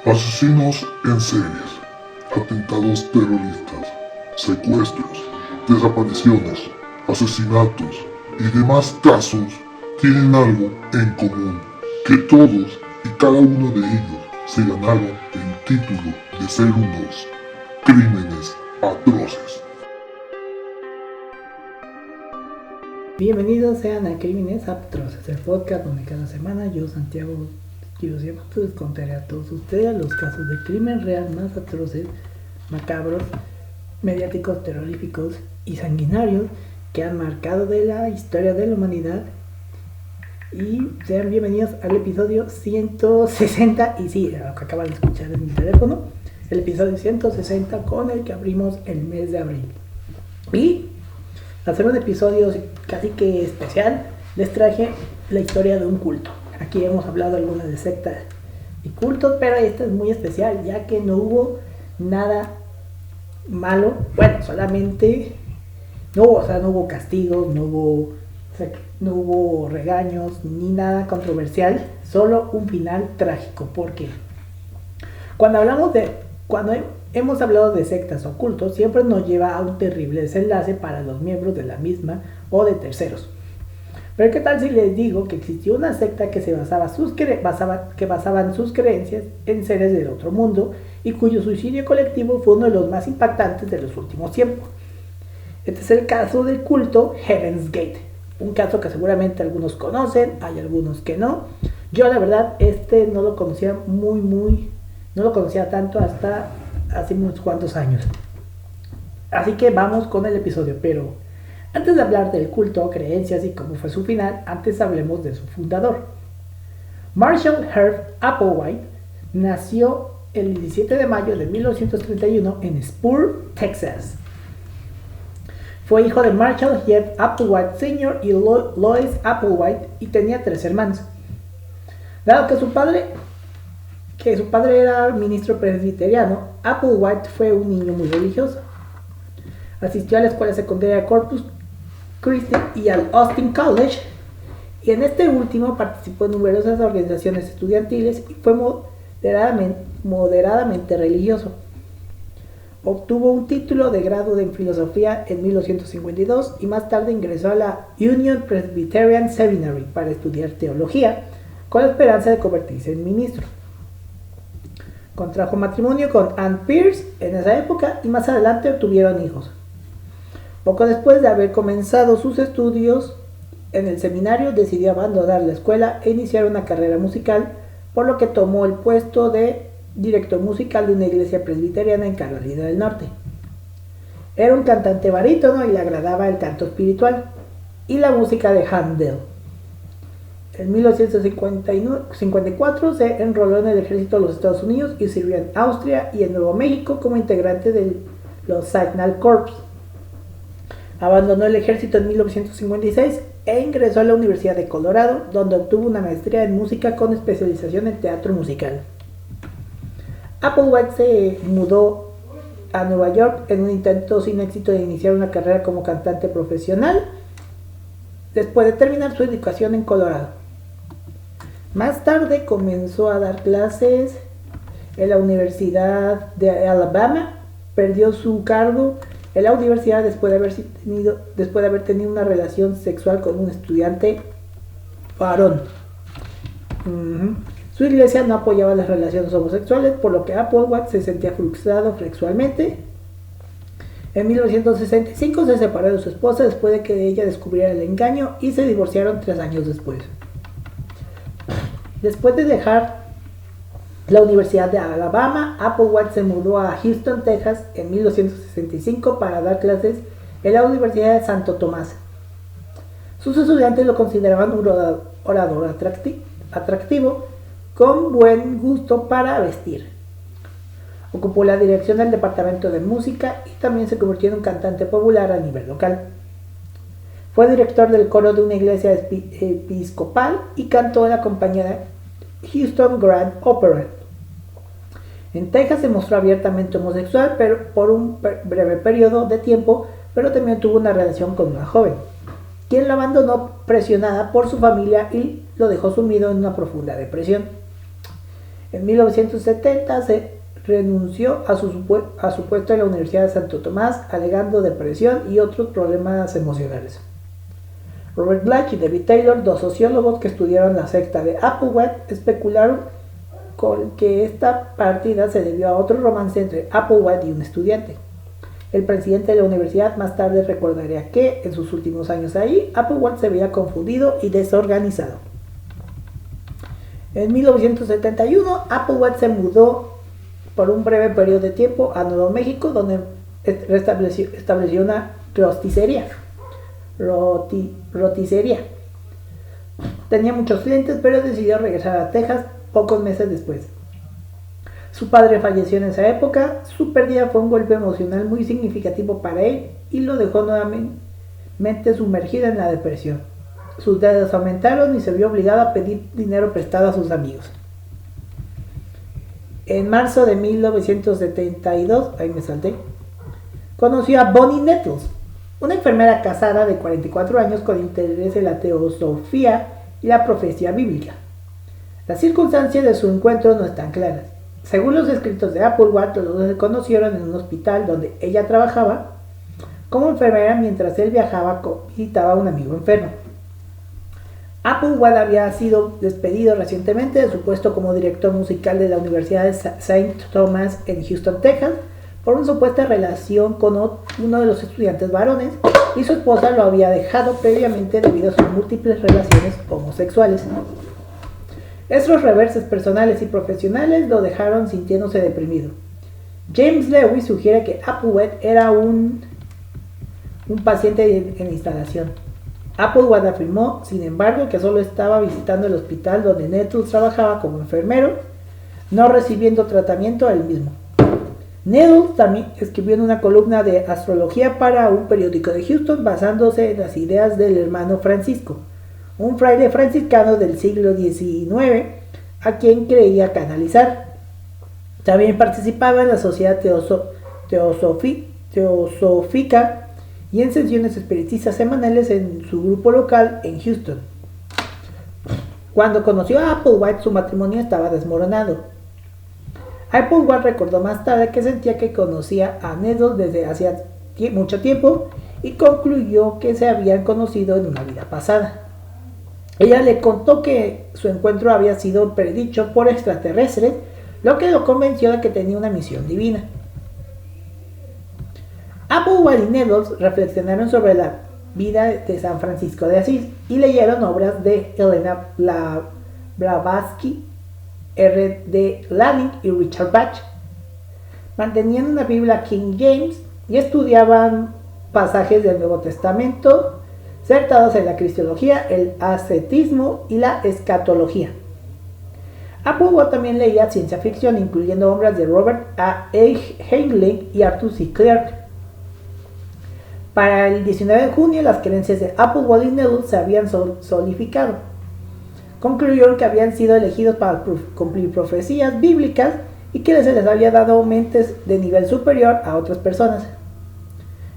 Asesinos en series, atentados terroristas, secuestros, desapariciones, asesinatos y demás casos tienen algo en común, que todos y cada uno de ellos se ganaron el título de ser unos crímenes atroces. Bienvenidos sean a Crímenes Atroces, el podcast donde cada semana yo, Santiago Quiroz, les contaré a todos ustedes los casos de crimen real más atroces, macabros, mediáticos, terroríficos y sanguinarios que han marcado de la historia de la humanidad. Y sean bienvenidos al episodio 160, y sí, lo que acaban de escuchar en mi teléfono, el episodio 160 con el que abrimos el mes de abril. Y hacer un episodio casi que especial, les traje la historia de un culto. Aquí hemos hablado algunas de sectas y cultos, pero esta es muy especial ya que no hubo nada malo. Bueno, solamente no hubo castigos, no hubo regaños ni nada controversial, solo un final trágico. Porque cuando hemos hablado de sectas o cultos, siempre nos lleva a un terrible desenlace para los miembros de la misma o de terceros. Pero ¿qué tal si les digo que existió una secta que basaban sus creencias en seres del otro mundo y cuyo suicidio colectivo fue uno de los más impactantes de los últimos tiempos? Este es el caso del culto Heaven's Gate, un caso que seguramente algunos conocen, hay algunos que no. Yo la verdad no lo conocía no lo conocía tanto hasta hace unos cuantos años. Así que vamos con el episodio, pero antes de hablar del culto, creencias y cómo fue su final, antes hablemos de su fundador. Marshall Herb Applewhite nació el 17 de mayo de 1931 en Spur, Texas. Fue hijo de Marshall Herb Applewhite Sr. y Lois Applewhite y tenía 3 hermanos. Dado que su padre era ministro presbiteriano, Applewhite fue un niño muy religioso. Asistió a la escuela secundaria Corpus Christi y al Austin College, y en este último participó en numerosas organizaciones estudiantiles y fue moderadamente religioso. Obtuvo un título de grado en filosofía en 1952 y más tarde ingresó a la Union Presbyterian Seminary para estudiar teología, con la esperanza de convertirse en ministro. Contrajo matrimonio con Ann Pierce en esa época y más adelante tuvieron hijos. Poco después de haber comenzado sus estudios en el seminario, decidió abandonar la escuela e iniciar una carrera musical, por lo que tomó el puesto de director musical de una iglesia presbiteriana en Carolina del Norte. Era un cantante barítono y le agradaba el canto espiritual y la música de Handel. En 1954 se enroló en el ejército de los Estados Unidos y sirvió en Austria y en Nuevo México como integrante de los Signal Corps. Abandonó el ejército en 1956 e ingresó a la Universidad de Colorado, donde obtuvo una maestría en música con especialización en teatro musical. Applewhite se mudó a Nueva York en un intento sin éxito de iniciar una carrera como cantante profesional después de terminar su educación en Colorado. Más tarde comenzó a dar clases en la Universidad de Alabama. Perdió su cargo en la universidad después de haber tenido una relación sexual con un estudiante varón. Su iglesia no apoyaba las relaciones homosexuales, por lo que Applewhite se sentía frustrado sexualmente. En 1965 se separó de su esposa después de que ella descubriera el engaño y se divorciaron 3 años después. Después de dejar la Universidad de Alabama, Applewhite se mudó a Houston, Texas en 1965 para dar clases en la Universidad de Santo Tomás. Sus estudiantes lo consideraban un orador atractivo con buen gusto para vestir. Ocupó la dirección del departamento de música y también se convirtió en un cantante popular a nivel local. Fue director del coro de una iglesia episcopal y cantó en la compañía Houston Grand Opera. En Texas se mostró abiertamente homosexual, pero por un breve periodo de tiempo, pero también tuvo una relación con una joven, quien la abandonó presionada por su familia y lo dejó sumido en una profunda depresión. En 1970 se renunció a su puesto en la Universidad de Santo Tomás, alegando depresión y otros problemas emocionales. Robert Blatch y David Taylor, dos sociólogos que estudiaron la secta de Applewhite, especularon con que esta partida se debió a otro romance entre Applewhite y un estudiante. El presidente de la universidad más tarde recordaría que, en sus últimos años ahí, Applewhite se veía confundido y desorganizado. En 1971, Applewhite se por un breve periodo de tiempo a Nuevo México, donde estableció una roticería. Tenía muchos clientes, pero decidió regresar a Texas pocos meses después. Su padre falleció en esa época. Su pérdida fue un golpe emocional muy significativo para él y lo dejó nuevamente sumergido en la depresión. Sus deudas aumentaron y se vio obligado a pedir dinero prestado a sus amigos. En marzo de 1972, conoció a Bonnie Nettles, una enfermera casada de 44 años con interés en la teosofía y la profecía bíblica. Las circunstancias de su encuentro no están claras. Según los escritos de Applewhite, los dos se conocieron en un hospital donde ella trabajaba como enfermera mientras él visitaba a un amigo enfermo. Applewhite había sido despedido recientemente de su puesto como director musical de la Universidad de St. Thomas en Houston, Texas, por una supuesta relación con uno de los estudiantes varones, y su esposa lo había dejado previamente debido a sus múltiples relaciones homosexuales. Estos reverses personales y profesionales lo dejaron sintiéndose deprimido. James Lewis sugiere que Applewhite era un paciente en instalación. Applewhite afirmó, sin embargo, que solo estaba visitando el hospital donde Nettles trabajaba como enfermero, no recibiendo tratamiento él mismo. Nettles también escribió en una columna de astrología para un periódico de Houston basándose en las ideas del hermano Francisco, un fraile franciscano del siglo XIX a quien creía canalizar. También participaba en la sociedad teosófica y en sesiones espiritistas semanales en su grupo local en Houston. Cuando conoció a Applewhite, su matrimonio estaba desmoronado. Applewhite recordó más tarde que sentía que conocía a Nettles desde hacía mucho tiempo y concluyó que se habían conocido en una vida pasada. Ella le contó que su encuentro había sido predicho por extraterrestres, lo que lo convenció de que tenía una misión divina. Applewhite y Nettles reflexionaron sobre la vida de San Francisco de Asís y leyeron obras de Helena Blavatsky, R.D. Laning y Richard Bach. Mantenían una Biblia King James y estudiaban pasajes del Nuevo Testamento centrados en la cristología, el ascetismo y la escatología. Applewhite también leía ciencia ficción, incluyendo obras de Robert A. Heinlein y Arthur C. Clarke. Para el 19 de junio, las creencias de Applewhite y Nettles se habían solidificado. Concluyeron que habían sido elegidos para cumplir profecías bíblicas y que se les había dado mentes de nivel superior a otras personas.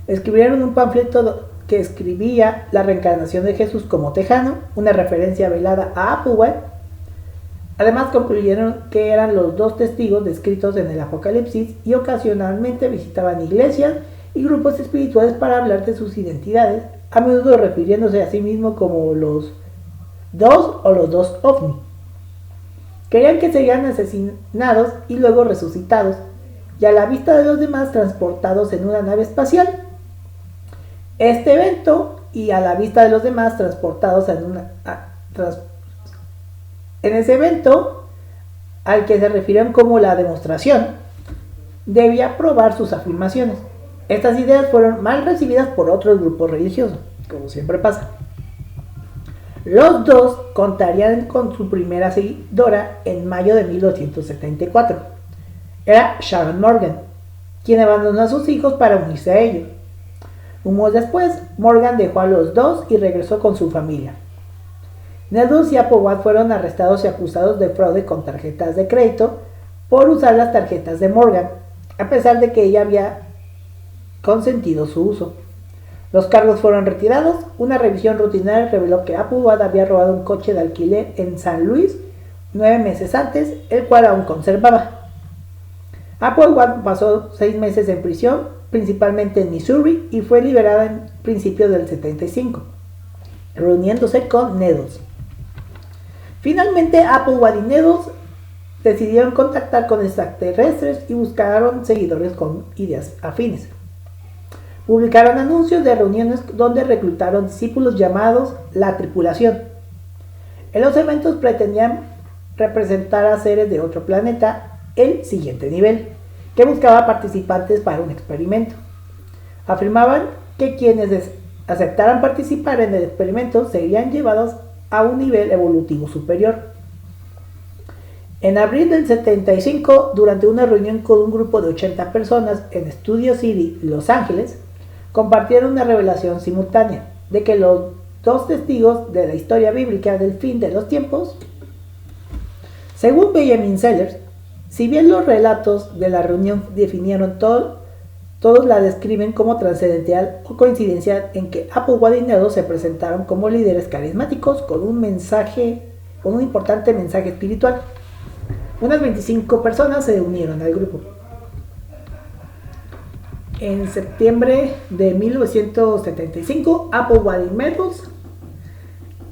Escribieron un panfleto que escribía la reencarnación de Jesús como tejano, una referencia velada a Applewhite. Además, concluyeron que eran los dos testigos descritos en el Apocalipsis y ocasionalmente visitaban iglesias y grupos espirituales para hablar de sus identidades, a menudo refiriéndose a sí mismos como los dos o los dos ovni. Creían que serían asesinados y luego resucitados, y a la vista de los demás transportados en una nave espacial. Este evento, y a la vista de los demás transportados en ese evento, al que se refirieron como la demostración, debía probar sus afirmaciones. Estas ideas fueron mal recibidas por otros grupos religiosos, como siempre pasa. Los dos contarían con su primera seguidora en mayo de 1974. Era Sharon Morgan, quien abandonó a sus hijos para unirse a ellos. Un mes después, Morgan dejó a los dos y regresó con su familia. Nettles y Applewhite fueron arrestados y acusados de fraude con tarjetas de crédito por usar las tarjetas de Morgan, a pesar de que ella había consentido su uso. Los cargos fueron retirados. Una revisión rutinaria reveló que Applewhite había robado un coche de alquiler en San Luis, 9 meses antes, el cual aún conservaba. Applewhite pasó 6 meses en prisión, principalmente en Missouri, y fue liberada en principios del 75, reuniéndose con Needles. Finalmente, Applewhite y Needles decidieron contactar con extraterrestres y buscaron seguidores con ideas afines. Publicaron anuncios de reuniones donde reclutaron discípulos llamados la tripulación. En los eventos pretendían representar a seres de otro planeta, el siguiente nivel, que buscaba participantes para un experimento. Afirmaban que quienes aceptaran participar en el experimento serían llevados a un nivel evolutivo superior. En abril del 75, durante una reunión con un grupo de 80 personas en Studio City, Los Ángeles, compartieron una revelación simultánea de que los dos testigos de la historia bíblica del fin de los tiempos, según Benjamin Sellers, si bien los relatos de la reunión definieron todos la describen como trascendental o coincidencial en que Applewhite y Needles se presentaron como líderes carismáticos con un importante mensaje espiritual. Unas 25 personas se unieron al grupo. En septiembre de 1975, Applewhite y Needles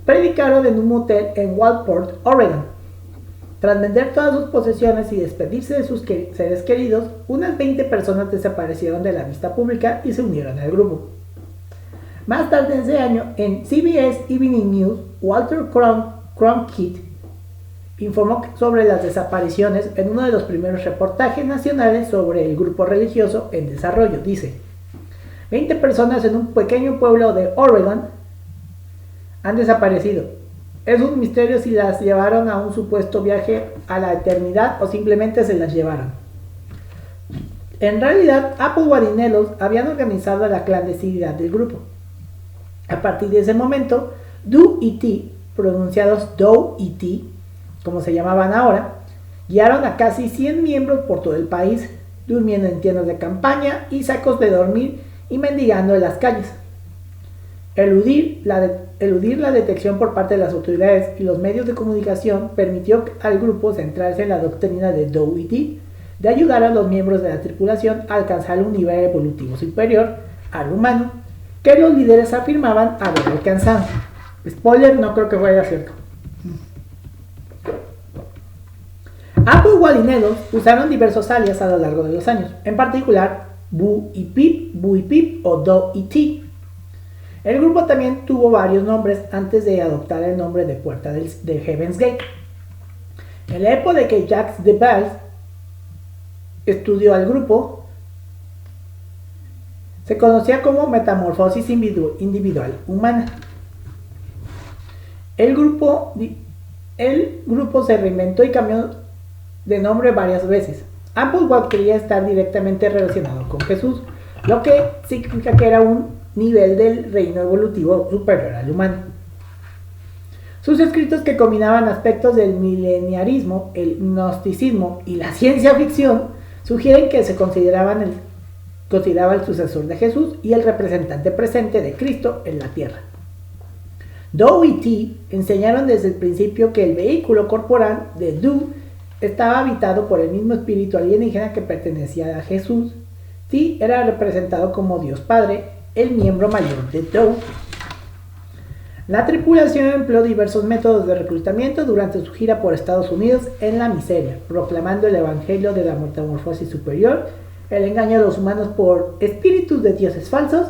predicaron en un motel en Waldport, Oregon. Tras vender todas sus posesiones y despedirse de sus seres queridos, unas 20 personas desaparecieron de la vista pública y se unieron al grupo. Más tarde ese año, en CBS Evening News, Walter Cronkite informó sobre las desapariciones en uno de los primeros reportajes nacionales sobre el grupo religioso en desarrollo. Dice: 20 personas en un pequeño pueblo de Oregon han desaparecido. Es un misterio si las llevaron a un supuesto viaje a la eternidad o simplemente se las llevaron. En realidad, Applewhite y Needles habían organizado la clandestinidad del grupo. A partir de ese momento, Do y T, pronunciados Doe y T, como se llamaban ahora, guiaron a casi 100 miembros por todo el país, durmiendo en tiendas de campaña y sacos de dormir y mendigando en las calles. Eludir la detección por parte de las autoridades y los medios de comunicación permitió al grupo centrarse en la doctrina de Doe y T, de ayudar a los miembros de la tripulación a alcanzar un nivel evolutivo superior al humano, que los líderes afirmaban haber alcanzado. Spoiler, no creo que fuera cierto. Applewhite y Needles usaron diversos alias a lo largo de los años, en particular Boo y Pip o Doe y T. El grupo también tuvo varios nombres antes de adoptar el nombre de Puerta de Heaven's Gate. En la época de que Jacques Debal estudió al grupo, se conocía como metamorfosis individual humana. El grupo se reinventó y cambió de nombre varias veces. Applewhite quería estar directamente relacionado con Jesús, lo que significa que era un nivel del reino evolutivo superior al humano. Sus escritos, que combinaban aspectos del mileniarismo, el gnosticismo y la ciencia ficción, sugieren que se consideraba el sucesor de Jesús y el representante presente de Cristo en la tierra. Doe y T enseñaron desde el principio que el vehículo corporal de Doe estaba habitado por el mismo espíritu alienígena que pertenecía a Jesús. T era representado como Dios Padre, el miembro mayor de Doe. La tripulación empleó diversos métodos de reclutamiento durante su gira por Estados Unidos en la miseria, proclamando el evangelio de la metamorfosis superior, el engaño a los humanos por espíritus de dioses falsos,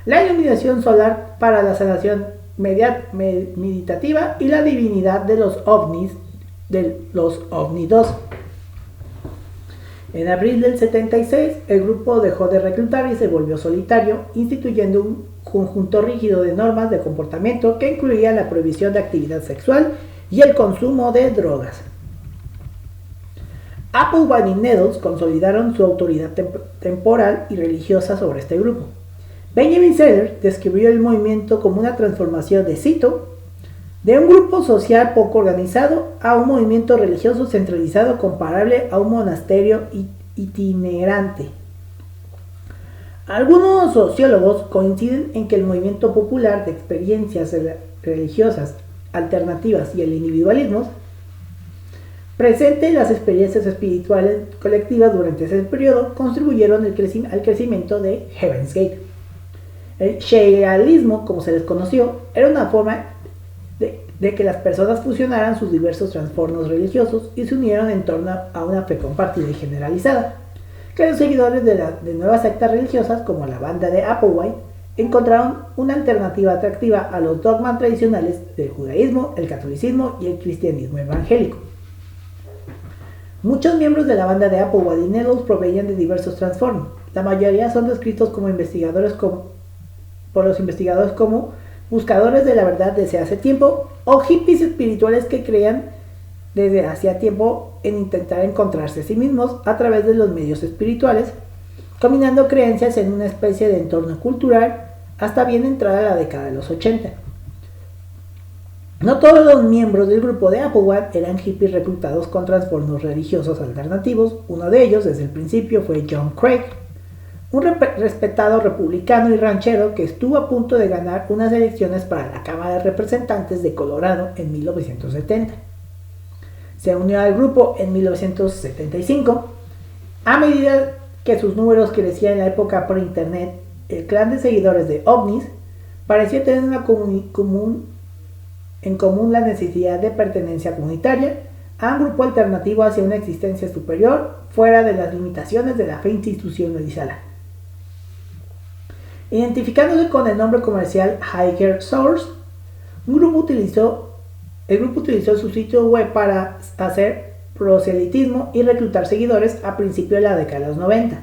la iluminación solar para la sanación meditativa y la divinidad de los ovnis, de los OVNI 2. En abril del 76, el grupo dejó de reclutar y se volvió solitario, instituyendo un conjunto rígido de normas de comportamiento que incluía la prohibición de actividad sexual y el consumo de drogas. Applewhite y Needles consolidaron su autoridad temporal y religiosa sobre este grupo. Benjamin Sellers describió el movimiento como una transformación de un grupo social poco organizado a un movimiento religioso centralizado comparable a un monasterio itinerante. Algunos sociólogos coinciden en que el movimiento popular de experiencias religiosas alternativas y el individualismo presente, las experiencias espirituales colectivas durante ese periodo contribuyeron al crecimiento de Heaven's Gate. El Shiaismo, como se les conoció, era una forma de que las personas fusionaran sus diversos trastornos religiosos y se unieron en torno a una fe compartida y generalizada, que los seguidores de nuevas sectas religiosas, como la banda de Applewhite, encontraron una alternativa atractiva a los dogmas tradicionales del judaísmo, el catolicismo y el cristianismo evangélico. Muchos miembros de la banda de Applewhite y Needles provenían de diversos trastornos. La mayoría son descritos por los investigadores como buscadores de la verdad desde hace tiempo o hippies espirituales que creían desde hacía tiempo en intentar encontrarse a sí mismos a través de los medios espirituales, combinando creencias en una especie de entorno cultural hasta bien entrada la década de los 80. No todos los miembros del grupo de Applewhite eran hippies reclutados con trastornos religiosos alternativos. Uno de ellos desde el principio fue John Craig, un respetado republicano y ranchero que estuvo a punto de ganar unas elecciones para la Cámara de Representantes de Colorado en 1970. Se unió al grupo en 1975. A medida que sus números crecían en la época pre-internet, el clan de seguidores de ovnis parecía tener en común la necesidad de pertenencia comunitaria a un grupo alternativo hacia una existencia superior fuera de las limitaciones de la fe institucionalizada. Identificándose con el nombre comercial Higher Source, el grupo utilizó su sitio web para hacer proselitismo y reclutar seguidores a principios de la década de los 90,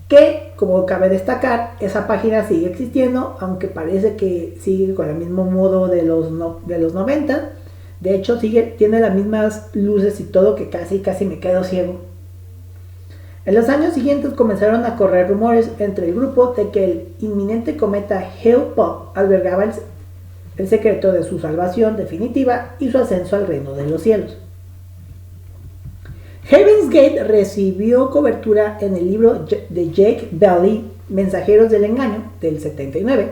que, como cabe destacar, esa página sigue existiendo, aunque parece que sigue con el mismo modo de los 90. De hecho, tiene las mismas luces y todo, que casi me quedo ciego. En los años siguientes comenzaron a correr rumores entre el grupo de que el inminente cometa Hale-Bopp albergaba el secreto de su salvación definitiva y su ascenso al reino de los cielos. Heaven's Gate recibió cobertura en el libro de Jake Bailey, Mensajeros del Engaño, del 79,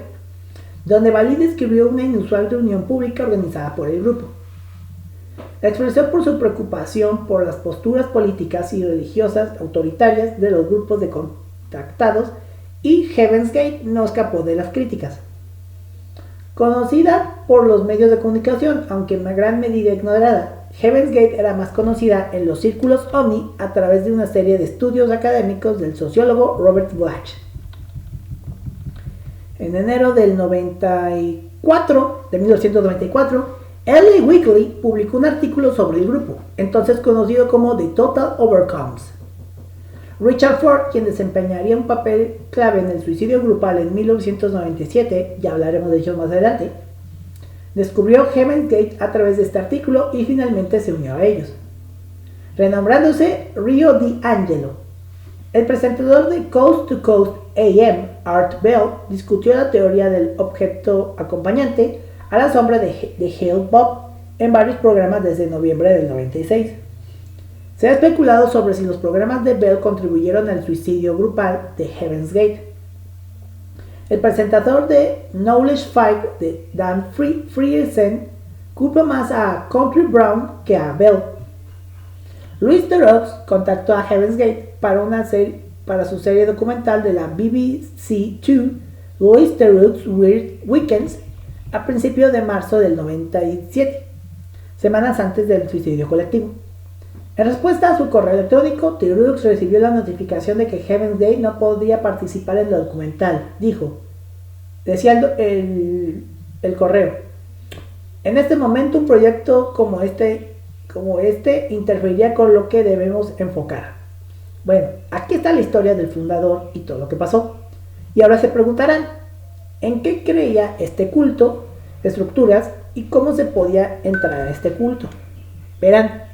donde Bailey describió una inusual reunión pública organizada por el grupo. Expresó por su preocupación por las posturas políticas y religiosas autoritarias de los grupos de contactados, y Heaven's Gate no escapó de las críticas. Conocida por los medios de comunicación, aunque en gran medida ignorada, Heaven's Gate era más conocida en los círculos ovni a través de una serie de estudios académicos del sociólogo Robert Blatch. En enero de 1994, LA Weekly publicó un artículo sobre el grupo, entonces conocido como The Total Overcomes. Richard Ford, quien desempeñaría un papel clave en el suicidio grupal en 1997, ya hablaremos de ello más adelante, descubrió Heaven's Gate a través de este artículo y finalmente se unió a ellos, renombrándose Rio DiAngelo. El presentador de Coast to Coast AM, Art Bell, discutió la teoría del objeto acompañante a la sombra de Hale-Bopp en varios programas desde noviembre del 96. Se ha especulado sobre si los programas de Bell contribuyeron al suicidio grupal de Heaven's Gate. El presentador de Knowledge Fight, de Dan Frierson, culpa más a Country Brown que a Bell. Louis Theroux contactó a Heaven's Gate para su serie documental de la BBC 2, Louis Theroux Weird Weekends, a principios de marzo del 97, semanas antes del suicidio colectivo. En respuesta a su correo electrónico, Theroux recibió la notificación de que Heaven's Gate no podría participar en el documental. Decía el correo: en este momento un proyecto como este interferiría con lo que debemos enfocar. Bueno, aquí está la historia del fundador y todo lo que pasó. Y ahora se preguntarán, ¿en qué creía este culto, estructuras y cómo se podía entrar a este culto? Verán,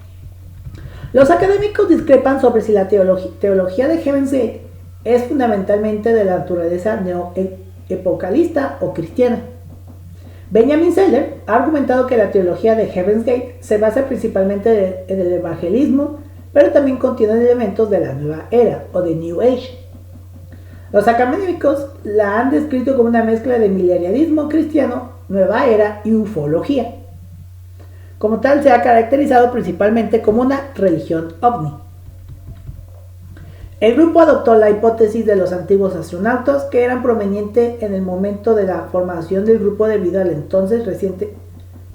los académicos discrepan sobre si la teología de Heaven's Gate es fundamentalmente de la naturaleza neoepocalista o cristiana. Benjamin Zeller ha argumentado que la teología de Heaven's Gate se basa principalmente en el evangelismo, pero también contiene elementos de la nueva era o de New Age. Los académicos la han descrito como una mezcla de milenialismo cristiano, nueva era y ufología. Como tal, se ha caracterizado principalmente como una religión ovni. El grupo adoptó la hipótesis de los antiguos astronautas que eran provenientes en el momento de la formación del grupo debido a la entonces reciente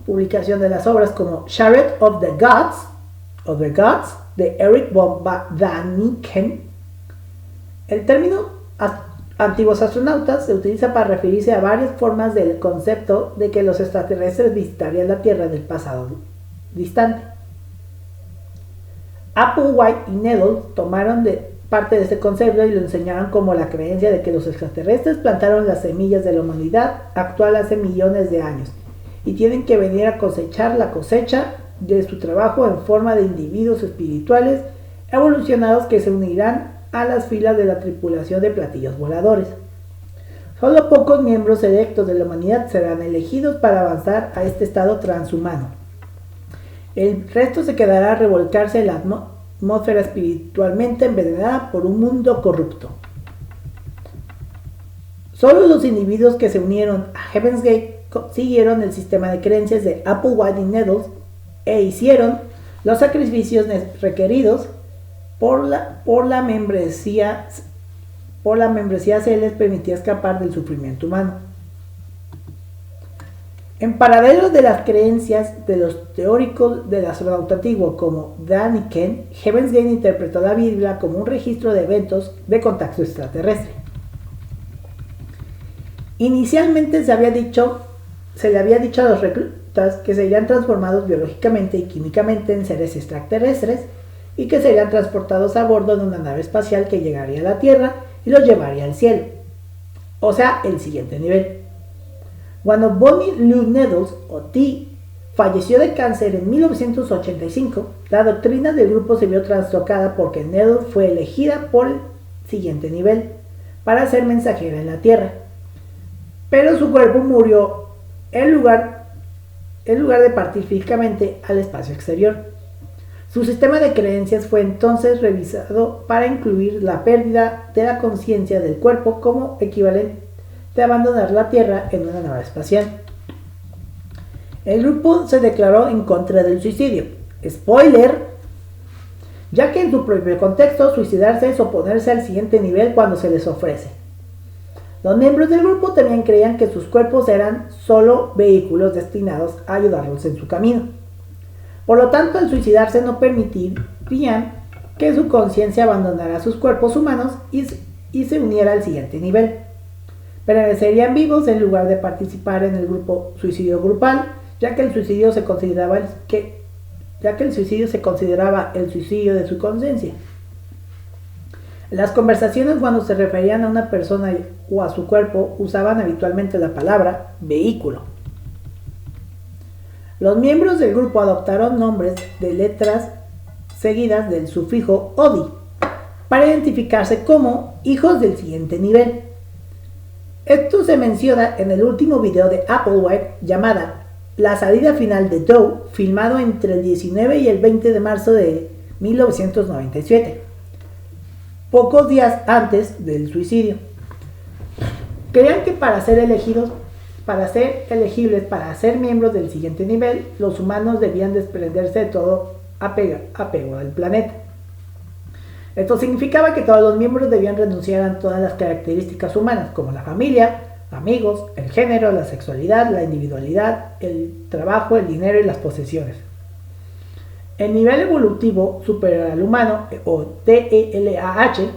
publicación de las obras como Chariot of the Gods de Eric von Däniken. El término antiguos astronautas se utiliza para referirse a varias formas del concepto de que los extraterrestres visitarían la Tierra del pasado distante. Applewhite y Needle tomaron parte de este concepto y lo enseñaron como la creencia de que los extraterrestres plantaron las semillas de la humanidad actual hace millones de años y tienen que venir a cosechar la cosecha de su trabajo en forma de individuos espirituales evolucionados que se unirán a las filas de la tripulación de platillos voladores. Solo pocos miembros selectos de la humanidad serán elegidos para avanzar a este estado transhumano. El resto se quedará a revolcarse en la atmósfera espiritualmente envenenada por un mundo corrupto. Solo los individuos que se unieron a Heaven's Gate siguieron el sistema de creencias de Applewhite y Needles e hicieron los sacrificios requeridos por la membresía se les permitía escapar del sufrimiento humano. En paralelo de las creencias de los teóricos del astronauta antiguo como Däniken, Heaven's Gate interpretó la Biblia como un registro de eventos de contacto extraterrestre. Inicialmente se le había dicho a los reclutas que serían transformados biológicamente y químicamente en seres extraterrestres y que serían transportados a bordo de una nave espacial que llegaría a la Tierra y los llevaría al cielo, o sea, el siguiente nivel. Cuando Bonnie Lou Needles, o T, falleció de cáncer en 1985, la doctrina del grupo se vio trastocada porque Needles fue elegida por el siguiente nivel para ser mensajera en la Tierra, pero su cuerpo murió en lugar de partir físicamente al espacio exterior. Su sistema de creencias fue entonces revisado para incluir la pérdida de la conciencia del cuerpo como equivalente a abandonar la Tierra en una nave espacial. El grupo se declaró en contra del suicidio. Spoiler, ya que en su propio contexto suicidarse es oponerse al siguiente nivel cuando se les ofrece. Los miembros del grupo también creían que sus cuerpos eran solo vehículos destinados a ayudarlos en su camino. Por lo tanto, al suicidarse no permitirían que su conciencia abandonara sus cuerpos humanos y se uniera al siguiente nivel. Permanecerían vivos en lugar de participar en el grupo suicidio grupal, ya que el suicidio se consideraba el suicidio de su conciencia. Las conversaciones cuando se referían a una persona o a su cuerpo usaban habitualmente la palabra vehículo. Los miembros del grupo adoptaron nombres de letras seguidas del sufijo Odi para identificarse como hijos del siguiente nivel. Esto se menciona en el último video de Applewhite llamada La salida final de Doe, filmado entre el 19 y el 20 de marzo de 1997, pocos días antes del suicidio. Creían que para ser elegibles para ser miembros del siguiente nivel, los humanos debían desprenderse de todo apego al planeta. Esto significaba que todos los miembros debían renunciar a todas las características humanas, como la familia, amigos, el género, la sexualidad, la individualidad, el trabajo, el dinero y las posesiones. El nivel evolutivo superior al humano, o TELAH,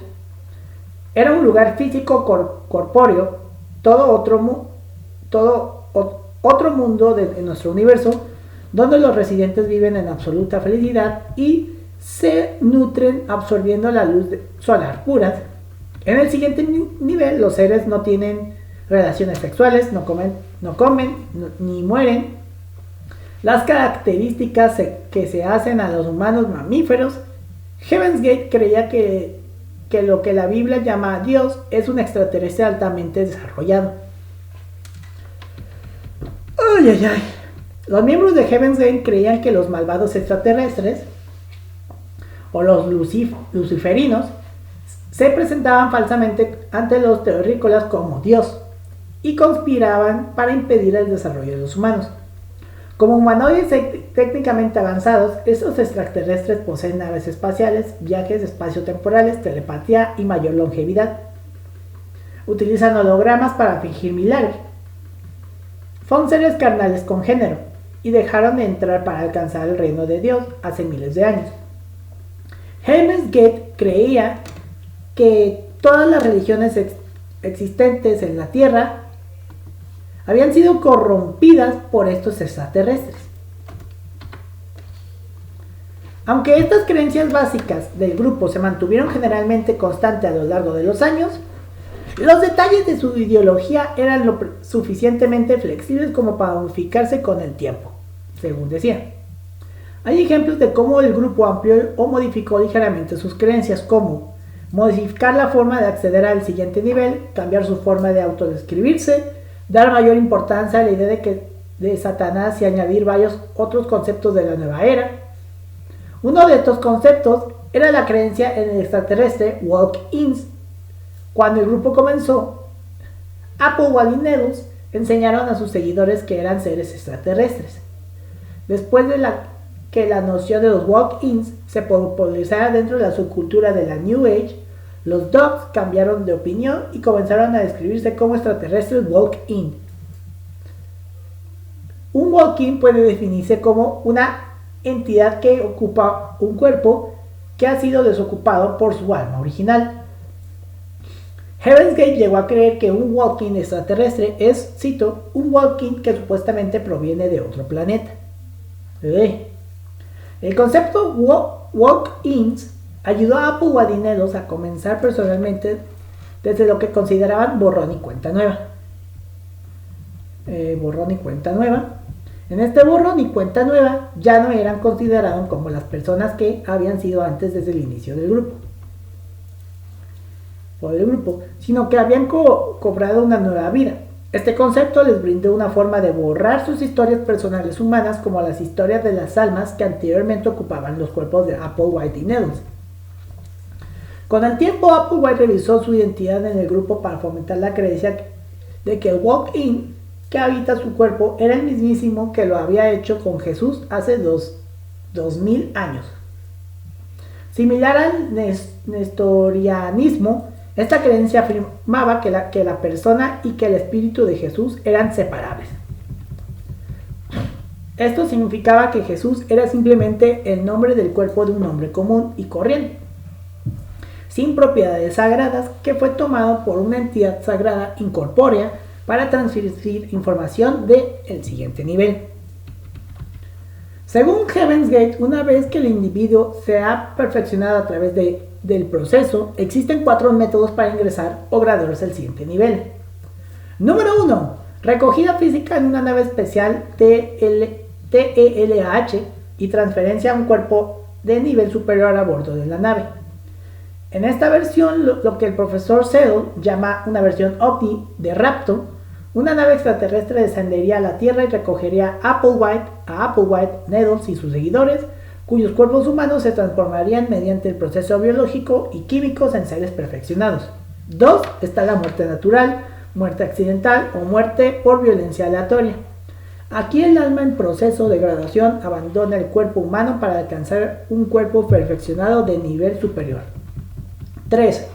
era un lugar físico corpóreo, todo otro mundo en nuestro universo, donde los residentes viven en absoluta felicidad y se nutren absorbiendo la luz solar pura. En el siguiente nivel, los seres no tienen relaciones sexuales, no comen ni mueren. Las características que se hacen a los humanos mamíferos. Heaven's Gate creía que lo que la Biblia llama a Dios es un extraterrestre altamente desarrollado. Los miembros de Heaven's Gate creían que los malvados extraterrestres o los luciferinos se presentaban falsamente ante los terrícolas como Dios y conspiraban para impedir el desarrollo de los humanos. Como humanoides técnicamente avanzados, estos extraterrestres poseen naves espaciales, viajes espaciotemporales, telepatía y mayor longevidad. Utilizan hologramas para fingir milagros. Son seres carnales con género y dejaron de entrar para alcanzar el reino de Dios hace miles de años. Heaven's Gate creía que todas las religiones existentes en la Tierra habían sido corrompidas por estos extraterrestres. Aunque estas creencias básicas del grupo se mantuvieron generalmente constantes a lo largo de los años, los detalles de su ideología eran lo suficientemente flexibles como para modificarse con el tiempo, según decía. Hay ejemplos de cómo el grupo amplió o modificó ligeramente sus creencias, como modificar la forma de acceder al siguiente nivel, cambiar su forma de autodescribirse, dar mayor importancia a la idea de Satanás y añadir varios otros conceptos de la nueva era. Uno de estos conceptos era la creencia en el extraterrestre walk-ins. Cuando el grupo comenzó, Applewhite y Needles enseñaron a sus seguidores que eran seres extraterrestres. Después de que la noción de los walk-ins se popularizara dentro de la subcultura de la New Age, los Dogs cambiaron de opinión y comenzaron a describirse como extraterrestres walk-in. Un walk-in puede definirse como una entidad que ocupa un cuerpo que ha sido desocupado por su alma original. Heaven's Gate llegó a creer que un walk-in extraterrestre es, cito, un walk-in que supuestamente proviene de otro planeta. El concepto walk-ins ayudó a Applewhite y Needles a comenzar personalmente desde lo que consideraban borrón y cuenta nueva. En este borrón y cuenta nueva ya no eran considerados como las personas que habían sido antes desde el inicio del grupo. Sino que habían cobrado una nueva vida. Este concepto les brindó una forma de borrar sus historias personales humanas, como las historias de las almas que anteriormente ocupaban los cuerpos de Applewhite y Needles. Con el tiempo, Applewhite revisó su identidad en el grupo para fomentar la creencia de que el walk-in que habita su cuerpo era el mismísimo que lo había hecho con Jesús hace 2000 años. Similar al nestorianismo, esta creencia afirmaba que la persona y que el espíritu de Jesús eran separables. Esto significaba que Jesús era simplemente el nombre del cuerpo de un hombre común y corriente, sin propiedades sagradas, que fue tomado por una entidad sagrada incorpórea para transferir información del siguiente nivel. Según Heaven's Gate, una vez que el individuo se ha perfeccionado a través del proceso, existen 4 métodos para ingresar o graduarse al siguiente nivel. Número 1. Recogida física en una nave especial TELH y transferencia a un cuerpo de nivel superior a bordo de la nave. En esta versión, lo que el profesor Settle llama una versión OVNI de rapto, una nave extraterrestre descendería a la Tierra y recogería a Applewhite, Needles y sus seguidores, cuyos cuerpos humanos se transformarían mediante el proceso biológico y químicos en seres perfeccionados. 2. Está la muerte natural, muerte accidental o muerte por violencia aleatoria. Aquí el alma en proceso de graduación abandona el cuerpo humano para alcanzar un cuerpo perfeccionado de nivel superior. 3.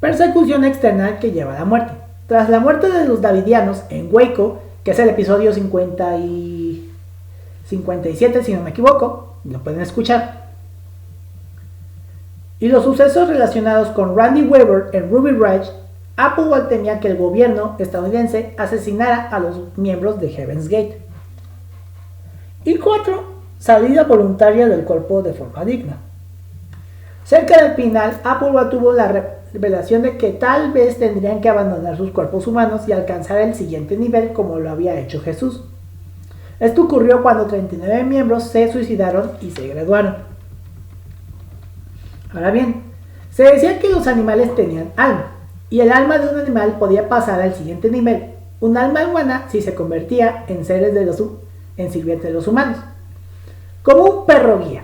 Persecución externa que lleva a la muerte. Tras la muerte de los Davidianos en Waco, que es el episodio 57 si no me equivoco, lo pueden escuchar, y los sucesos relacionados con Randy Weber en Ruby Ridge, Applewhite temía que el gobierno estadounidense asesinara a los miembros de Heaven's Gate. Y 4. Salida voluntaria del cuerpo de forma digna. Cerca del final, Applewhite tuvo la revelación de que tal vez tendrían que abandonar sus cuerpos humanos y alcanzar el siguiente nivel como lo había hecho Jesús. Esto ocurrió cuando 39 miembros se suicidaron y se graduaron. Ahora bien, se decía que los animales tenían alma, y el alma de un animal podía pasar al siguiente nivel, un alma humana, si se convertía en sirviente de los humanos, como un perro guía,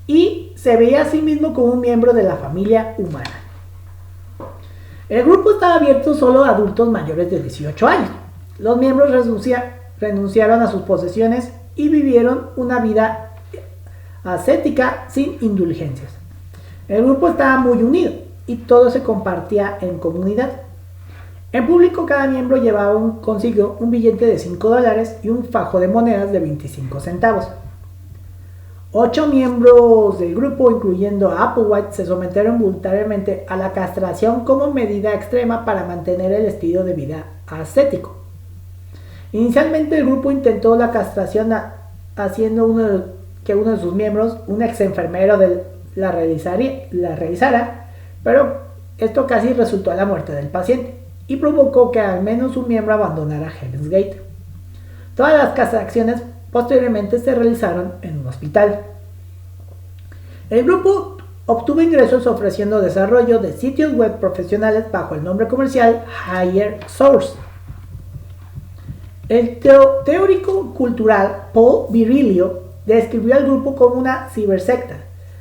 y se veía a sí mismo como un miembro de la familia humana. El grupo estaba abierto solo a adultos mayores de 18 años. Los miembros renunciaron a sus posesiones y vivieron una vida ascética sin indulgencias. El grupo estaba muy unido y todo se compartía en comunidad. En público, cada miembro llevaba consigo un billete de $5 y un fajo de monedas de 25 centavos. 8 miembros del grupo, incluyendo a Applewhite, se sometieron voluntariamente a la castración como medida extrema para mantener el estilo de vida ascético. Inicialmente el grupo intentó la castración haciendo que uno de sus miembros, un ex enfermero, la realizara, pero esto casi resultó a la muerte del paciente y provocó que al menos un miembro abandonara Heaven's Gate. Todas las castraciones posteriormente se realizaron en un hospital. El grupo obtuvo ingresos ofreciendo desarrollo de sitios web profesionales bajo el nombre comercial Higher Source. El teórico cultural Paul Virilio describió al grupo como una cibersecta,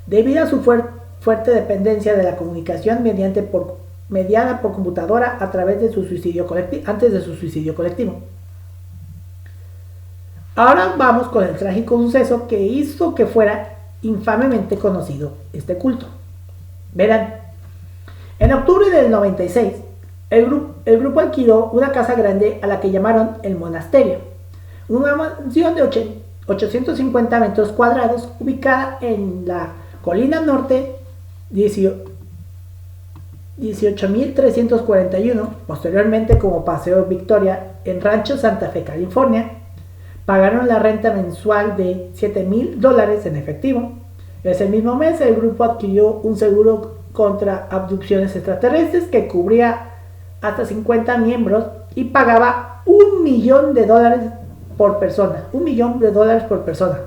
debido a su fuerte dependencia de la comunicación mediada por computadora a través de su suicidio colectivo, antes de su suicidio colectivo. Ahora vamos con el trágico suceso que hizo que fuera infamemente conocido este culto. Verán, en octubre del 96, el grupo alquiló una casa grande a la que llamaron el monasterio, una mansión de 850 metros cuadrados ubicada en la colina norte 18.341, posteriormente como Paseo Victoria, en Rancho Santa Fe, California. Pagaron la renta mensual de $7,000 en efectivo. Ese mismo mes el grupo adquirió un seguro contra abducciones extraterrestres que cubría hasta 50 miembros y pagaba $1 millón por persona. $1 millón por persona.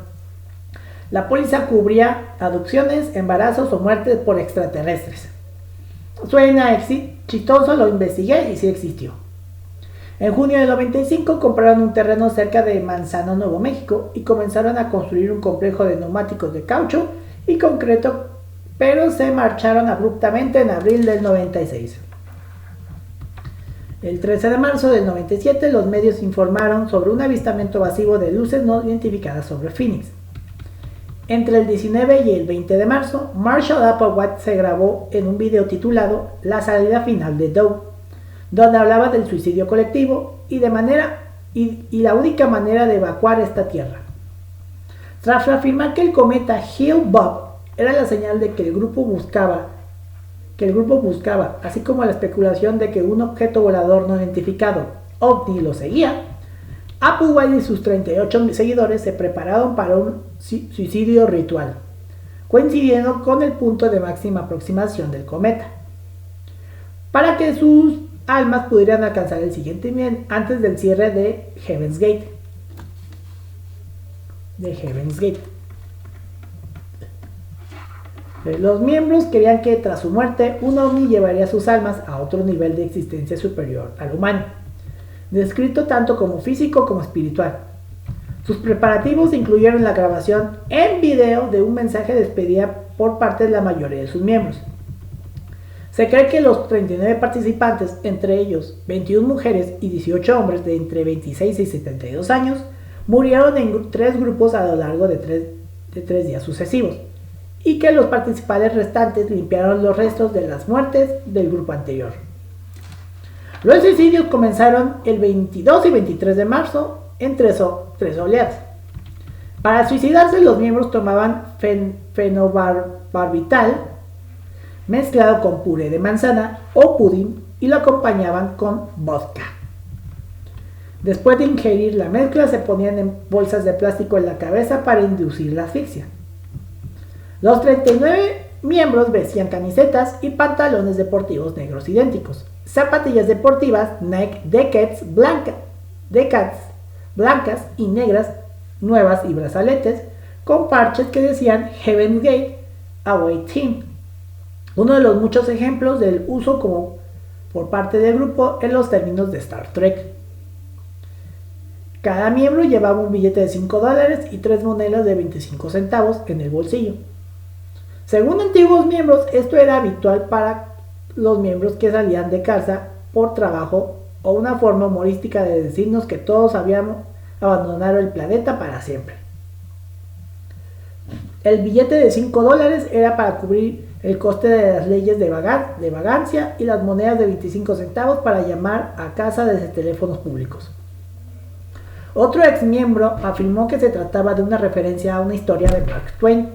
La póliza cubría adopciones, embarazos o muertes por extraterrestres. Suena chistoso, lo investigué y sí existió. En junio del 95 compraron un terreno cerca de Manzano, Nuevo México, y comenzaron a construir un complejo de neumáticos de caucho y concreto, pero se marcharon abruptamente en abril del 96. El 13 de marzo del 97 los medios informaron sobre un avistamiento masivo de luces no identificadas sobre Phoenix. Entre el 19 y el 20 de marzo, Marshall Applewhite se grabó en un video titulado La salida final de Doe, donde hablaba del suicidio colectivo y la única manera de evacuar esta tierra. Tras afirmar que el cometa Hale-Bopp era la señal de que el grupo buscaba, así como la especulación de que un objeto volador no identificado, OVNI, lo seguía, Applewhite y sus 38 seguidores se prepararon para un suicidio ritual, coincidiendo con el punto de máxima aproximación del cometa, para que sus almas pudieran alcanzar el siguiente nivel antes del cierre de Heaven's Gate. Los miembros querían que tras su muerte un ovni llevaría sus almas a otro nivel de existencia superior al humano, descrito tanto como físico como espiritual. Sus preparativos incluyeron la grabación en video de un mensaje de despedida por parte de la mayoría de sus miembros. Se cree que los 39 participantes, entre ellos 21 mujeres y 18 hombres de entre 26 y 72 años, murieron en 3 grupos a lo largo de 3 días sucesivos, y que los participantes restantes limpiaron los restos de las muertes del grupo anterior. Los suicidios comenzaron el 22 y 23 de marzo en tres oleadas. Para suicidarse, los miembros tomaban fenobarbital mezclado con puré de manzana o pudín y lo acompañaban con vodka. Después de ingerir la mezcla, se ponían en bolsas de plástico en la cabeza para inducir la asfixia. Los 39 miembros vestían camisetas y pantalones deportivos negros idénticos, zapatillas deportivas Nike Decats blancas y negras nuevas y brazaletes con parches que decían Heaven's Gate Away Team, uno de los muchos ejemplos del uso como por parte del grupo en los términos de Star Trek. Cada miembro llevaba un billete de $5 y 3 monedas de 25 centavos en el bolsillo. Según antiguos miembros, esto era habitual para los miembros que salían de casa por trabajo, o una forma humorística de decirnos que todos abandonaron el planeta para siempre. El billete de $5 era para cubrir el coste de las leyes de vagancia y las monedas de 25 centavos para llamar a casa desde teléfonos públicos. Otro ex miembro afirmó que se trataba de una referencia a una historia de Mark Twain,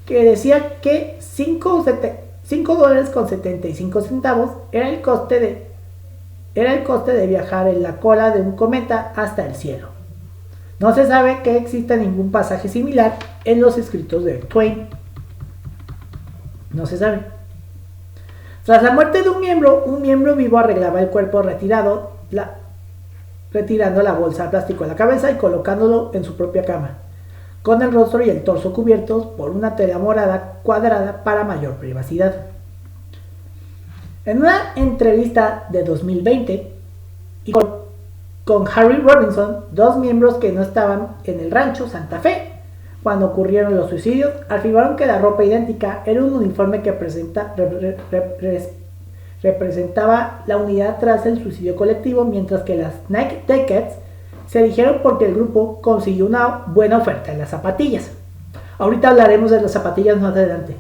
que decía que $5.75 era el coste de viajar en la cola de un cometa hasta el cielo. No se sabe que exista ningún pasaje similar en los escritos de Twain. No se sabe. Tras la muerte de un miembro vivo arreglaba el cuerpo retirando la bolsa de plástico en la cabeza y colocándolo en su propia cama, con el rostro y el torso cubiertos por una tela morada cuadrada para mayor privacidad. En una entrevista de 2020 y con Harry Robinson, dos miembros que no estaban en el rancho Santa Fe cuando ocurrieron los suicidios, afirmaron que la ropa idéntica era un uniforme que representaba la unidad tras el suicidio colectivo, mientras que las Nike Decades se eligieron porque el grupo consiguió una buena oferta en las zapatillas. Ahorita hablaremos de las zapatillas más adelante.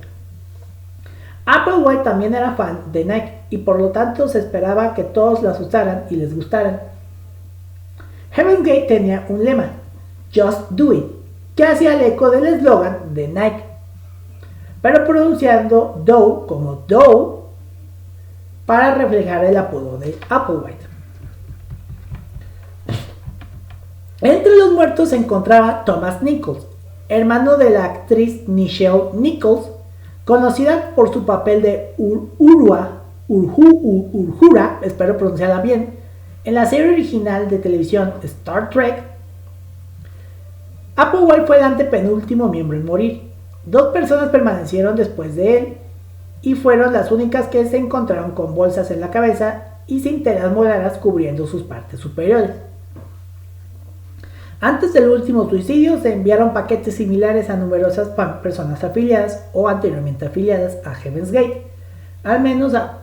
Applewhite también era fan de Nike y por lo tanto se esperaba que todos las usaran y les gustaran. Heaven's Gate tenía un lema, Just Do It, que hacía el eco del eslogan de Nike, pero pronunciando Dough como Dough para reflejar el apodo de Applewhite. Entre los muertos se encontraba Thomas Nichols, hermano de la actriz Nichelle Nichols, conocida por su papel de Uhura, espero pronunciarla bien, en la serie original de televisión Star Trek. Applewhite fue el antepenúltimo miembro en morir. 2 personas permanecieron después de él y fueron las únicas que se encontraron con bolsas en la cabeza y cinteras moradas cubriendo sus partes superiores. Antes del último suicidio se enviaron paquetes similares a numerosas personas afiliadas o anteriormente afiliadas a Heaven's Gate, a menos a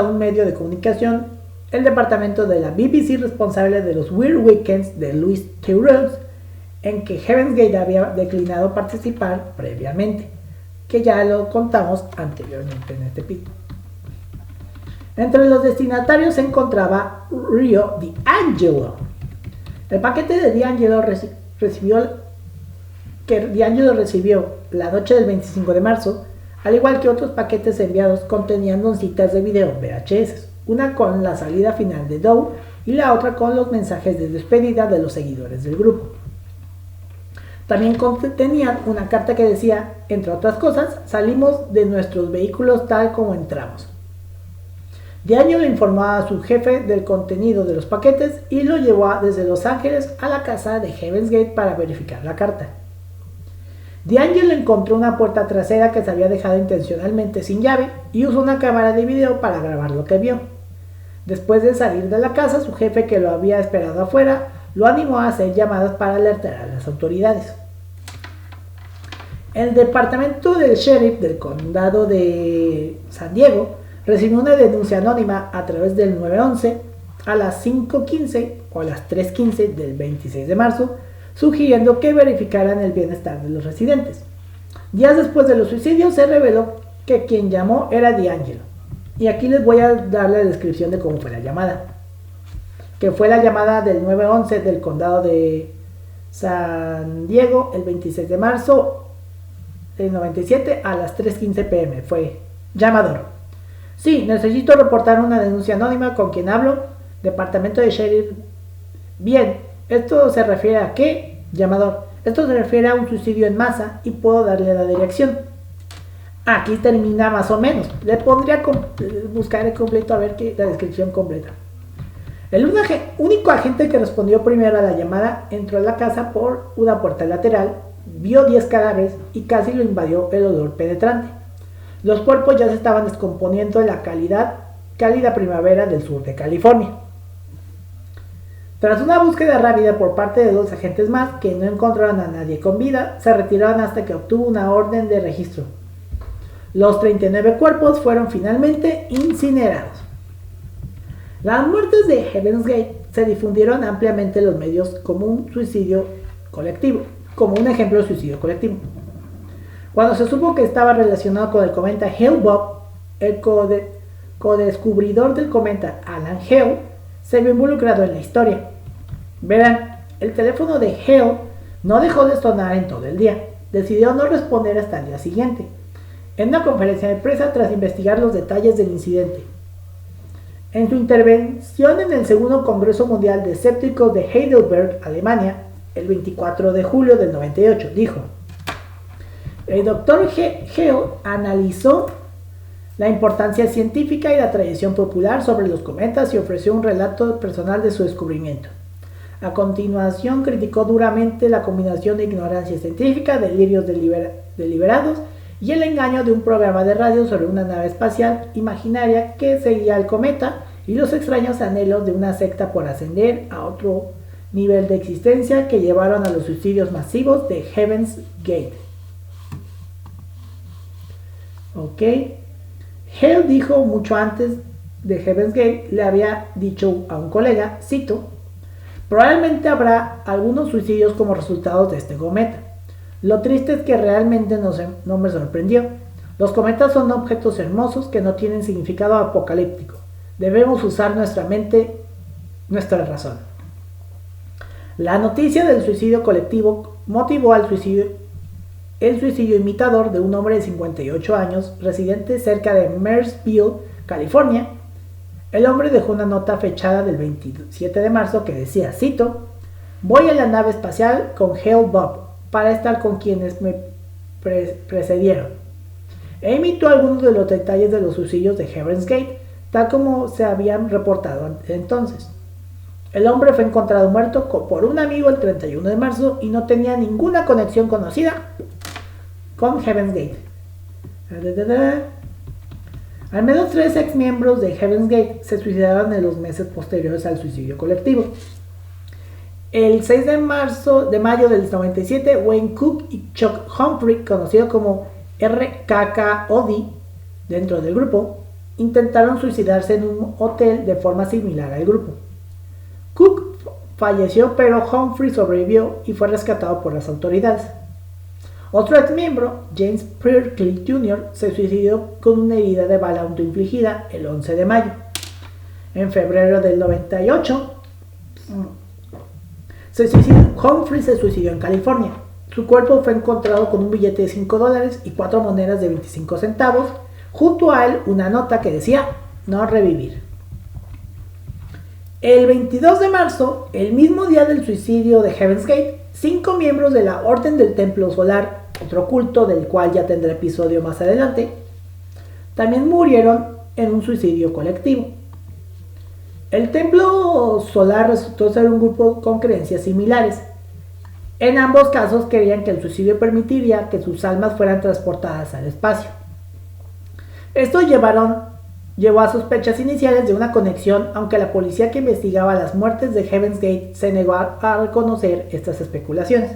un medio de comunicación, el departamento de la BBC responsable de los Weird Weekends de Louis Theroux, en que Heaven's Gate había declinado participar previamente, que ya lo contamos anteriormente en este pico. Entre los destinatarios se encontraba Rio D'Angelo. El paquete de D'Angelo recibió la noche del 25 de marzo, al igual que otros paquetes enviados contenían citas de video VHS, una con la salida final de Dough y la otra con los mensajes de despedida de los seguidores del grupo. También contenían una carta que decía, entre otras cosas, salimos de nuestros vehículos tal como entramos. D'Angelo informó a su jefe del contenido de los paquetes y lo llevó desde Los Ángeles a la casa de Heaven's Gate para verificar la carta. D'Angelo encontró una puerta trasera que se había dejado intencionalmente sin llave y usó una cámara de video para grabar lo que vio. Después de salir de la casa, su jefe, que lo había esperado afuera, lo animó a hacer llamadas para alertar a las autoridades. El departamento del sheriff del condado de San Diego recibió una denuncia anónima a través del 911 a las 5:15 o a las 3:15 del 26 de marzo, sugiriendo que verificaran el bienestar de los residentes. Días después de los suicidios se reveló que quien llamó era D'Angelo. Y aquí les voy a dar la descripción de cómo fue la llamada. Que fue la llamada del 911 del condado de San Diego el 26 de marzo del 97 a las 3:15 pm. Fue llamador. Sí, necesito reportar una denuncia anónima. ¿Con quien hablo? Departamento de Sheriff. Bien, ¿esto se refiere a qué? Llamador. Esto se refiere a un suicidio en masa y puedo darle la dirección. Aquí termina más o menos. Le pondría buscar el completo a ver la descripción completa. El único agente que respondió primero a la llamada entró a la casa por una puerta lateral, vio 10 cadáveres y casi lo invadió el olor penetrante. Los cuerpos ya se estaban descomponiendo en la cálida primavera del sur de California. Tras una búsqueda rápida por parte de 2 agentes más que no encontraron a nadie con vida, se retiraron hasta que obtuvo una orden de registro. Los 39 cuerpos fueron finalmente incinerados. Las muertes de Heaven's Gate se difundieron ampliamente en los medios como un suicidio colectivo, como un ejemplo de suicidio colectivo. Cuando se supo que estaba relacionado con el cometa Hale-Bopp, el codescubridor del cometa Alan Hale se vio involucrado en la historia. Verán, el teléfono de Hale no dejó de sonar en todo el día. Decidió no responder hasta el día siguiente, en una conferencia de prensa tras investigar los detalles del incidente. En su intervención en el segundo Congreso Mundial de Escépticos de Heidelberg, Alemania, el 24 de julio del 98, dijo: el Dr. Hale analizó la importancia científica y la tradición popular sobre los cometas y ofreció un relato personal de su descubrimiento. A continuación, criticó duramente la combinación de ignorancia científica, delirios deliberados y el engaño de un programa de radio sobre una nave espacial imaginaria que seguía al cometa y los extraños anhelos de una secta por ascender a otro nivel de existencia que llevaron a los suicidios masivos de Heaven's Gate. Ok. Hale dijo mucho antes de Heaven's Gate, le había dicho a un colega, cito: probablemente habrá algunos suicidios como resultado de este cometa. Lo triste es que realmente no me sorprendió. Los cometas son objetos hermosos que no tienen significado apocalíptico. Debemos usar nuestra mente, nuestra razón. La noticia del suicidio colectivo motivó el suicidio imitador de un hombre de 58 años, residente cerca de Marysville, California. El hombre dejó una nota fechada del 27 de marzo que decía, cito: voy a la nave espacial con Hale-Bopp para estar con quienes me precedieron. E imitó algunos de los detalles de los suicidios de Heaven's Gate, tal como se habían reportado entonces. El hombre fue encontrado muerto por un amigo el 31 de marzo y no tenía ninguna conexión conocida con Heaven's Gate. Al menos 3 ex miembros de Heaven's Gate se suicidaron en los meses posteriores al suicidio colectivo. El 6 de mayo del 97, Wayne Cook y Chuck Humphrey, conocido como RKKOD dentro del grupo, intentaron suicidarse en un hotel de forma similar al grupo. Cook falleció, pero Humphrey sobrevivió y fue rescatado por las autoridades. Otro ex miembro, James Perkley Jr., se suicidó con una herida de bala autoinfligida el 11 de mayo. En febrero del 98, Humphrey se suicidó en California. Su cuerpo fue encontrado con un billete de $5 y 4 monedas de 25 centavos. Junto a él, una nota que decía: no revivir. El 22 de marzo, el mismo día del suicidio de Heaven's Gate, 5 miembros de la Orden del Templo Solar, otro culto del cual ya tendré episodio más adelante, también murieron en un suicidio colectivo. El Templo Solar resultó ser un grupo con creencias similares. En ambos casos creían que el suicidio permitiría que sus almas fueran transportadas al espacio. Esto llevó a sospechas iniciales de una conexión, aunque la policía que investigaba las muertes de Heaven's Gate se negó a reconocer estas especulaciones.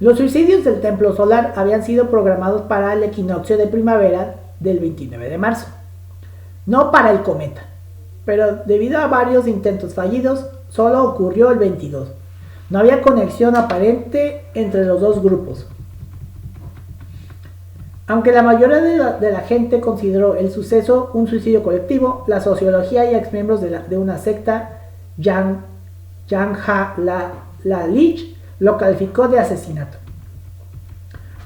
Los suicidios del Templo Solar habían sido programados para el equinoccio de primavera del 29 de marzo, no para el cometa, pero debido a varios intentos fallidos, solo ocurrió el 22. No había conexión aparente entre los dos grupos. Aunque la mayoría de la gente consideró el suceso un suicidio colectivo, la sociología y exmiembros de una secta, Lich, lo calificó de asesinato.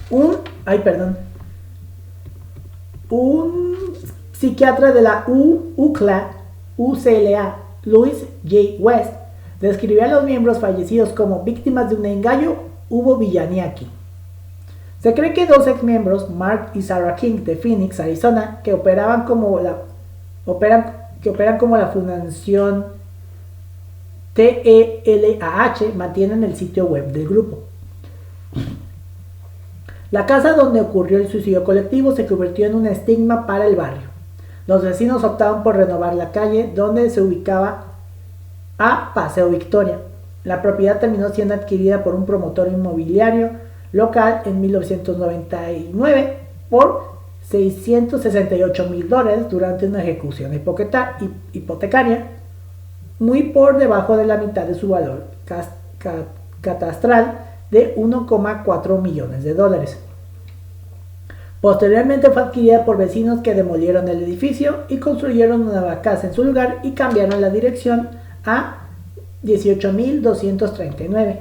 Un psiquiatra de la UCLA, Louis J. West, describió a los miembros fallecidos como víctimas de un engaño. Hubo villanía aquí. Se cree que 2 ex miembros, Mark y Sarah King de Phoenix, Arizona, que operan como la fundación TELAH, mantienen el sitio web del grupo. La casa donde ocurrió el suicidio colectivo se convirtió en un estigma para el barrio. Los vecinos optaron por renovar la calle donde se ubicaba a Paseo Victoria. La propiedad terminó siendo adquirida por un promotor inmobiliario local en 1999 por $668,000 durante una ejecución hipotecaria, muy por debajo de la mitad de su valor catastral de $1,4 millones. Posteriormente fue adquirida por vecinos que demolieron el edificio y construyeron una nueva casa en su lugar y cambiaron la dirección a 18.239.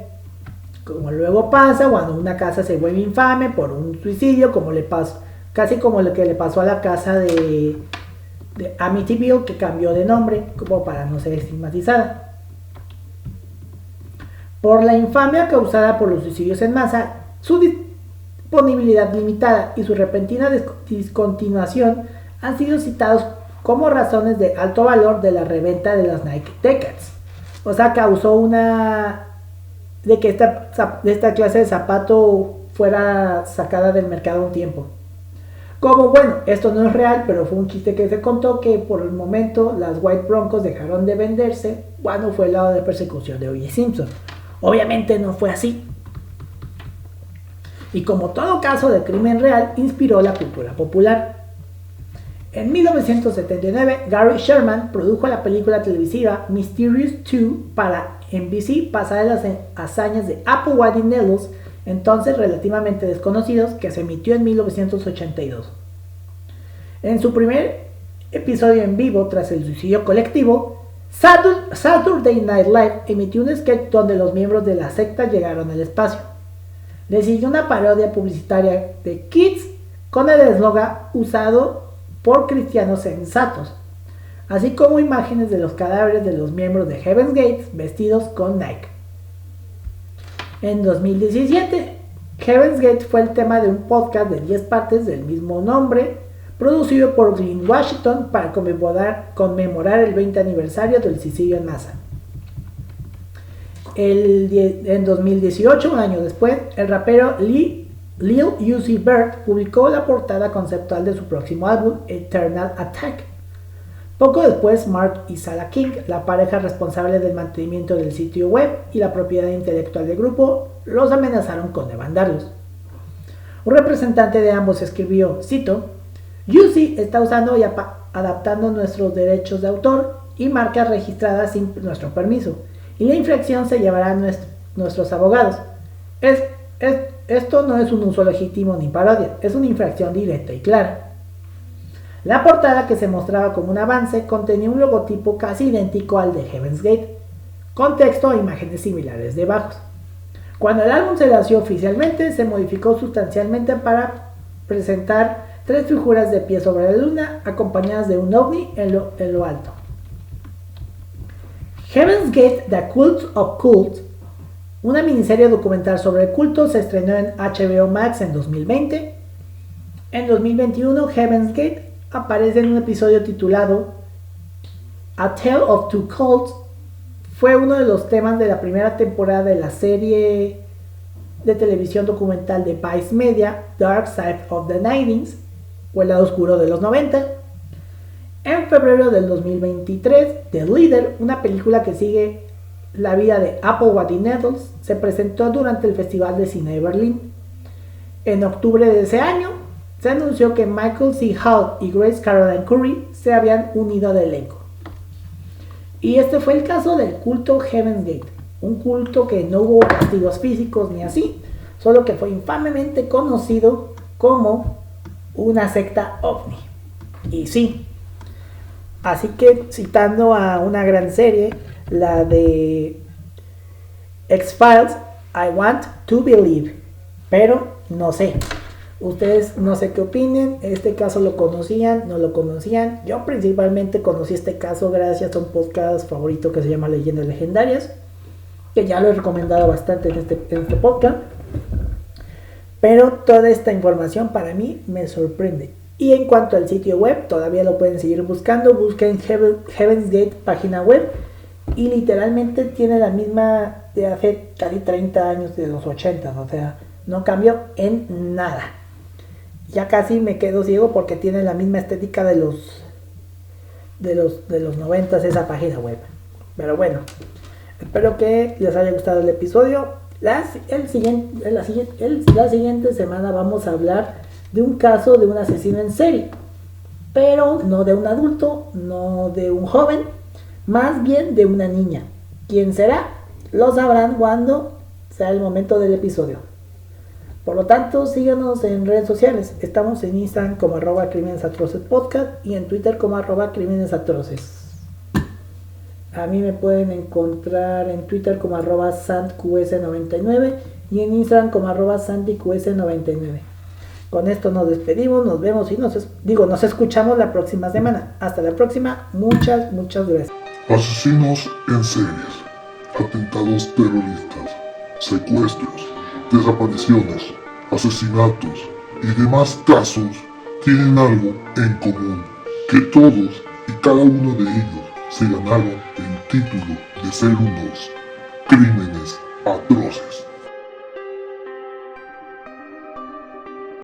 Como luego pasa cuando una casa se vuelve infame por un suicidio, casi como lo que le pasó a la casa de Amityville, que cambió de nombre como para no ser estigmatizada. Por la infamia causada por los suicidios en masa, su disponibilidad limitada y su repentina discontinuación han sido citados como razones de alto valor de la reventa de las Nike Decats. O sea, causó de que esta clase de zapato fuera sacada del mercado un tiempo. Como bueno, esto no es real, pero fue un chiste que se contó que por el momento las White Broncos dejaron de venderse cuando fue el lado de persecución de O.J. Simpson. Obviamente no fue así. Y como todo caso de crimen real, inspiró la cultura popular. En 1979, Gary Sherman produjo la película televisiva Mysterious 2 para NBC, basada en las hazañas de Applewhite y Nettles, entonces relativamente desconocidos, que se emitió en 1982. En su primer episodio en vivo tras el suicidio colectivo, Saturday Night Live emitió un sketch donde los miembros de la secta llegaron al espacio. Le siguió una parodia publicitaria de Kids con el eslogan usado por cristianos sensatos, así como imágenes de los cadáveres de los miembros de Heaven's Gate vestidos con Nike. En 2017, Heaven's Gate fue el tema de un podcast de 10 partes del mismo nombre, producido por Glynn Washington para conmemorar el 20 aniversario del suicidio en masa. En 2018, un año después, el rapero Lil Uzi Vert publicó la portada conceptual de su próximo álbum, Eternal Attack. Poco después, Mark y Sarah King, la pareja responsable del mantenimiento del sitio web y la propiedad intelectual del grupo, los amenazaron con demandarlos. Un representante de ambos escribió, cito, Uzi está usando y adaptando nuestros derechos de autor y marcas registradas sin nuestro permiso, y la infracción se llevará a nuestros abogados. Esto no es un uso legítimo ni parodia, es una infracción directa y clara. La portada, que se mostraba como un avance, contenía un logotipo casi idéntico al de Heaven's Gate, con texto e imágenes similares de bajos. Cuando el álbum se lanzó oficialmente, se modificó sustancialmente para presentar 3 figuras de pie sobre la luna, acompañadas de un ovni en lo alto. Heaven's Gate: The Cult of Cults, una miniserie documental sobre el culto, se estrenó en HBO Max en 2020. En 2021, Heaven's Gate aparece en un episodio titulado A Tale of Two Cults. Fue uno de los temas de la primera temporada de la serie de televisión documental de Vice Media, Dark Side of the 90s, o el lado oscuro de los 90. En febrero del 2023, The Leader, una película que sigue la vida de Applewhite y Nettles, se presentó durante el Festival de Cine de Berlín. En octubre de ese año, se anunció que Michael C. Hall y Grace Caroline Curry se habían unido al elenco. Y este fue el caso del culto Heaven's Gate, un culto que no hubo castigos físicos ni así, solo que fue infamemente conocido como una secta ovni. Y sí, así que citando a una gran serie, la de X-Files, I want to believe, pero no sé. Ustedes no sé qué opinen. Este caso lo conocían, no lo conocían. Yo principalmente conocí este caso gracias a un podcast favorito que se llama Leyendas Legendarias, que ya lo he recomendado bastante en este podcast. Pero toda esta información para mí me sorprende. Y en cuanto al sitio web, todavía lo pueden seguir buscando. Busquen Heaven's Gate página web, y literalmente tiene la misma de hace casi 30 años, de los 80, o sea, no cambió en nada. Ya casi me quedo ciego porque tiene la misma estética de los 90 esa página web. Pero bueno, espero que les haya gustado el episodio. La siguiente semana vamos a hablar de un caso de un asesino en serie, pero no de un adulto, no de un joven, más bien de una niña. ¿Quién será? Lo sabrán cuando sea el momento del episodio. Por lo tanto, síganos en redes sociales. Estamos en Instagram como @crimenesatrocespodcast y en Twitter como @crimenesatroces. A mí me pueden encontrar en Twitter como @santqs99 y en Instagram como @santiqs99. Con esto nos despedimos, nos vemos y nos escuchamos la próxima semana. Hasta la próxima, muchas gracias. Asesinos en series, atentados terroristas, secuestros, desapariciones, asesinatos y demás casos tienen algo en común, que todos y cada uno de ellos se ganaron el título de ser unos crímenes atroces.